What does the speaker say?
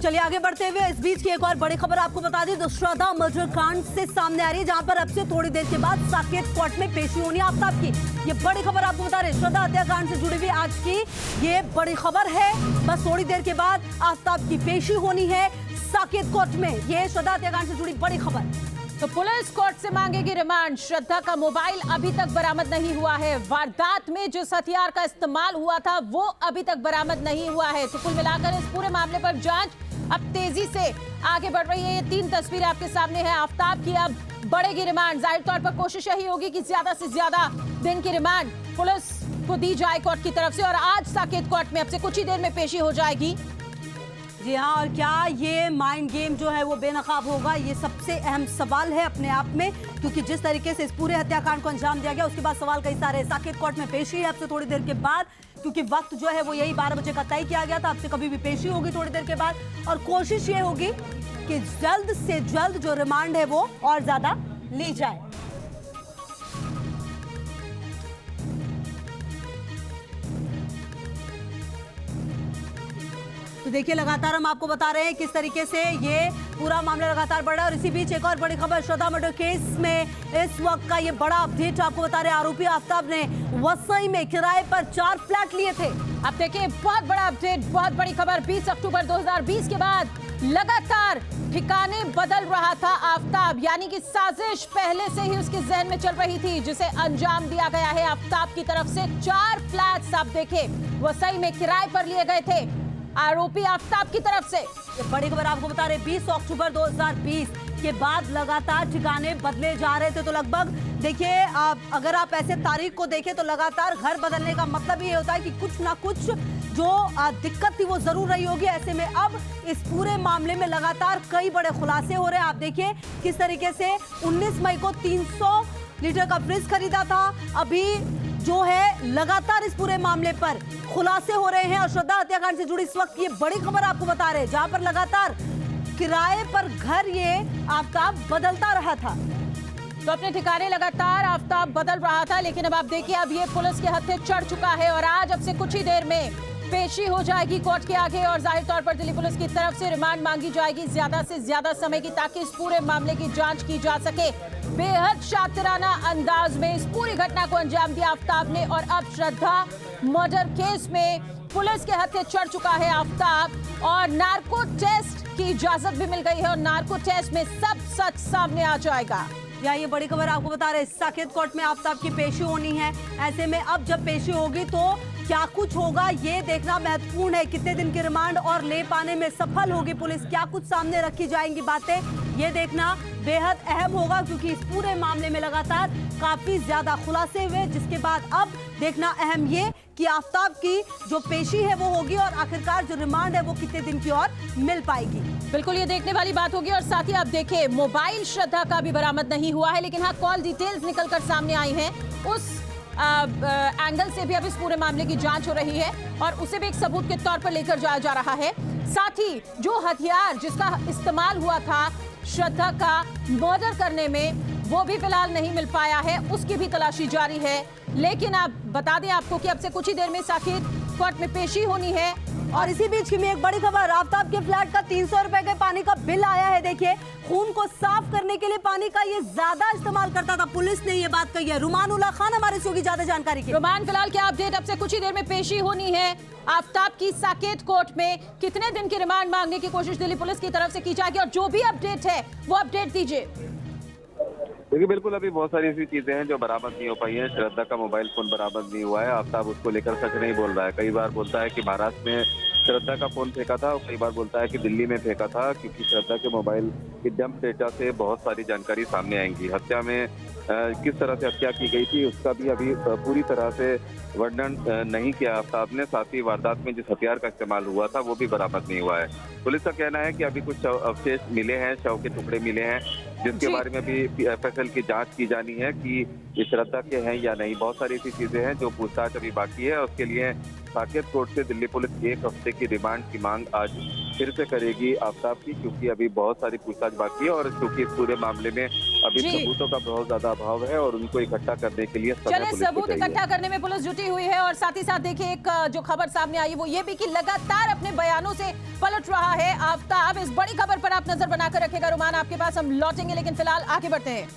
चलिए आगे बढ़ते हुए इस बीच की एक और बड़ी खबर आपको बता दें। तो श्रद्धा मर्डर कांड से सामने आ रही है, जहां पर अब से थोड़ी देर के बाद साकेत कोर्ट में पेशी होनी है आफ्ताब की। ये बड़ी खबर आपको बता रहे हैं, श्रद्धा हत्याकांड से जुड़ी हुई आज की ये बड़ी खबर है। बस थोड़ी देर के बाद आफ्ताब की पेशी होनी है साकेत कोर्ट में। ये श्रद्धा हत्याकांड से जुड़ी बड़ी खबर। तो पुलिस कोर्ट से मांगेगी रिमांड। श्रद्धा का मोबाइल अभी तक बरामद नहीं हुआ है। वारदात में जिस हथियार का इस्तेमाल हुआ था वो अभी तक बरामद नहीं हुआ है। तो कुल मिलाकर इस पूरे मामले पर जांच अब तेजी से आगे बढ़ रही है। ये 3 तस्वीरें आपके सामने है आफ्ताब की। अब बढ़ेगी रिमांड। जाहिर तौर पर कोशिश यही होगी कि ज्यादा से ज्यादा दिन की रिमांड पुलिस को दी जाए कोर्ट की तरफ से। और आज साकेत कोर्ट में अब से कुछ ही देर में पेशी हो जाएगी। जी हाँ, और क्या ये माइंड गेम जो है वो बेनकाब होगा, ये सबसे अहम सवाल है अपने आप में। क्योंकि जिस तरीके से इस पूरे हत्याकांड को अंजाम दिया गया उसके बाद सवाल कई सारे। साकेत कोर्ट में पेशी है अब से थोड़ी देर के बाद, क्योंकि वक्त जो है वो यही 12 बजे का तय किया गया था। अब से कभी भी पेशी होगी थोड़ी देर के बाद, और कोशिश ये होगी कि जल्द से जल्द जो रिमांड है वो और ज्यादा ली जाए। तो देखिए लगातार हम आपको बता रहे हैं किस तरीके से ये पूरा मामला लगातार बढ़ रहा है। और इसी बीच एक और बड़ी खबर, श्रद्धा मर्डर केस में इस वक्त का ये बड़ा अपडेट आपको बता रहे हैं। आरोपी आफ्ताब ने वसई में किराए पर 4 फ्लैट लिए थे। अब देखिए बहुत बड़ा अपडेट, बहुत बड़ी खबर। 20 अक्टूबर 2020 के बाद लगातार ठिकाने बदल रहा था आफ्ताब। यानी कि साजिश पहले से ही उसके जहन में चल रही थी, जिसे अंजाम दिया गया है आफ्ताब की तरफ से। 4 फ्लैट्स आप देखे वसई में किराए पर लिए गए थे आरोपी आफ्ताब की तरफ से। ये बड़ी खबर आपको बता रहे 20 अक्टूबर 2020 के बाद लगातार ठिकाने बदले जा रहे थे। तो लगभग देखिए अगर आप ऐसे तारीख को देखें तो लगातार घर बदलने का मतलब ये होता है कि कुछ ना कुछ जो दिक्कत थी वो जरूर रही होगी। ऐसे में अब इस पूरे मामले में लगातार कई बड़े खुलासे हो रहे हैं। आप देखिए किस तरीके से 19 मई को 300 लीटर का फ्रिज खरीदा था। अभी जो है लगातार इस पूरे मामले पर खुलासे हो रहे हैं। और श्रद्धा हत्याकांड से जुड़ी इस वक्त ये बड़ी खबर आपको बता रहे हैं, जहां पर लगातार किराए पर घर ये आफ्ताब बदलता रहा था। तो अपने ठिकाने लगातार आफ्ताब बदल रहा था। लेकिन अब आप देखिए अब ये पुलिस के हत्थे चढ़ चुका है और आज अब से कुछ ही देर में पेशी हो जाएगी कोर्ट के आगे। और जाहिर तौर पर दिल्ली पुलिस की तरफ से रिमांड मांगी जाएगी ज्यादा से ज्यादा समय की, ताकि इस पूरे मामले की जांच की जा सके। बेहद शातिराना अंदाज में इस पूरी घटना को अंजाम दिया आफ्ताब ने। और अब श्रद्धा मर्डर केस में पुलिस के हत्थे चढ़ चुका है आफ्ताब। और नार्को टेस्ट की इजाजत भी मिल गई है और नार्को टेस्ट में सब सच सामने आ जाएगा। ये बड़ी खबर आपको बता रहे हैं, साकेत कोर्ट में आफ्ताब की पेशी होनी है। ऐसे में अब जब पेशी होगी तो क्या कुछ होगा ये देखना महत्वपूर्ण है। कितने दिन की रिमांड और ले पाने में सफल होगी पुलिस, क्या कुछ सामने रखी जाएंगी बातें, ये देखना बेहद अहम होगा। क्योंकि इस पूरे मामले में लगातार काफी ज्यादा खुलासे हुए, जिसके बाद अब देखना अहम ये कि आफ्ताब की जो पेशी है वो होगी और आखिरकार जो रिमांड है वो कितने दिन की और मिल पाएगी। बिल्कुल ये देखने वाली बात होगी। और साथ ही आप देखें मोबाइल श्रद्धा का भी बरामद नहीं हुआ है, लेकिन हाँ कॉल डिटेल्स निकलकर सामने आई हैं। उस एंगल से भी अब इस पूरे मामले की जांच हो रही है और उसे भी एक सबूत के तौर पर लेकर जाया जा रहा है। साथ ही जो हथियार जिसका इस्तेमाल हुआ था श्रद्धा का मर्डर करने में, वो भी फिलहाल नहीं मिल पाया है, उसकी भी तलाशी जारी है। लेकिन आप बता दें आपको कि अब से कुछ ही देर में साकेत कोर्ट में पेशी होनी है। और इसी बीच की में एक बड़ी खबर, आफ्ताब के फ्लैट का 300 रुपए के पानी का बिल आया है। देखिए खून को साफ करने के लिए पानी का ये ज्यादा इस्तेमाल करता था, पुलिस ने ये बात कही है। रुमान उल्ला खान हमारे से होगी ज्यादा जानकारी की। रुमान फिलहाल क्या अपडेट? अब से कुछ ही देर में पेशी होनी है आफ्ताब की साकेत कोर्ट में। कितने दिन की रिमांड मांगने की कोशिश दिल्ली पुलिस की तरफ से की जाएगी और जो भी अपडेट है वो अपडेट दीजिए। देखिए बिल्कुल अभी बहुत सारी ऐसी चीजें हैं जो बरामद नहीं हो पाई हैं। श्रद्धा का मोबाइल फोन बरामद नहीं हुआ है। आफ्ताब उसको लेकर सच नहीं बोल रहा है। कई बार बोलता है कि महाराष्ट्र में श्रद्धा का फोन फेंका था और कई बार बोलता है कि दिल्ली में फेंका था, क्योंकि श्रद्धा के मोबाइल की डंप डेटा से बहुत सारी जानकारी सामने आएंगी। हत्या में किस तरह से हत्या की गई थी उसका भी अभी पूरी तरह से वर्णन नहीं किया आफ्ताब ने। साथ ही वारदात में जिस हथियार का इस्तेमाल हुआ था वो भी बरामद नहीं हुआ है। पुलिस का कहना है कि अभी कुछ अवशेष मिले हैं, शव के टुकड़े मिले हैं, जिसके बारे में भी एफएसएल की जांच की जानी है कि ये श्रद्धा के हैं या नहीं। बहुत सारी ऐसी चीजें हैं जो पूछताछ अभी बाकी है। उसके लिए साकेत कोर्ट से दिल्ली पुलिस 1 हफ्ते की रिमांड की मांग आज फिर से करेगी आफ्ताब की, क्योंकि अभी बहुत सारी पूछताछ बाकी है। और क्योंकि इस पूरे मामले में अभी जी। सबूतों का बहुत ज्यादा अभाव है और उनको इकट्ठा करने के लिए समय चलिए, पुलिस को सबूत चाहिए। इकट्ठा करने में पुलिस जुटी हुई है और साथ ही साथ देखिए एक जो खबर सामने आई वो ये भी कि लगातार अपने बयानों से पलट रहा है आफ्ताब। इस बड़ी खबर पर आप नजर बनाकर रखेगा रुमान, आपके पास हम लौटेंगे, लेकिन फिलहाल आगे बढ़ते हैं।